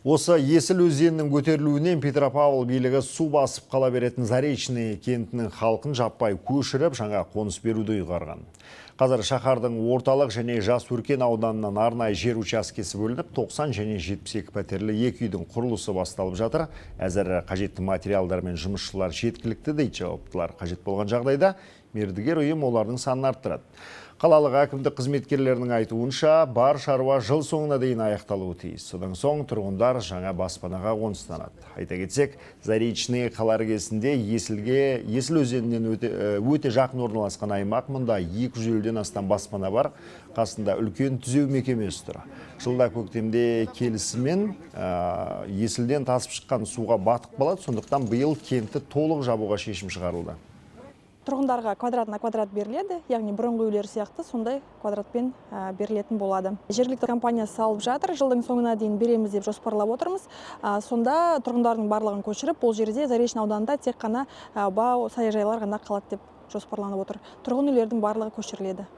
Осы Есіл өзенінің көтерілуінен Петропавл билігі су басып қала беретін Заречный кентінің халқын жаппай көшіріп, жаңа қоныс беруді ұйғарған. Қазір шаһардың орталық және Жас Өркен ауданынан арнайы жер учаскесі бөлініп, 90 және 72 пәтерлі екі үйдің құрылысы басталып жатыр. Әзір қажетті материалдар мен жұмысшылар жеткілікті дейді жауаптылар. Қажет болған жағдайда мердігер ұйым олардың санын арттырады. Қалалық әкімдік қызметкерлерінің айтуынша, бар шаруа жыл соңына дейін аяқталуы тиіс. Содан соң тұрғындар жаңа баспанаға қоныстанады. Айта кетсек, Заречный қала іргесінде Есіл өзенінен өте жақын орналасқан аймақ. Мұнда 250-ден астам баспана бар. Қасында үлкен түзеу мекемесі тұр. Жылда көктемде келісімен Есілден тасып шыққан суға батып қалады. Сондықтан биыл кентті толық жабуға шешім шығарылды. Тұрғындарға квадратына квадрат беріледі, яғни бұрынғы үйлер сияқты сондай квадратпен берілетін болады. Жергілікті компания салып жатыр, жылдың соңына дейін береміз деп жоспарлап отырмыз. Сонда тұрғындардың барлығын көшіріп, бұл жерде Заречный ауданында тек қана бау саяжайлар ғана қалады деп жоспарланып отыр. Тұрғын үйлердің барлығы көшіріледі.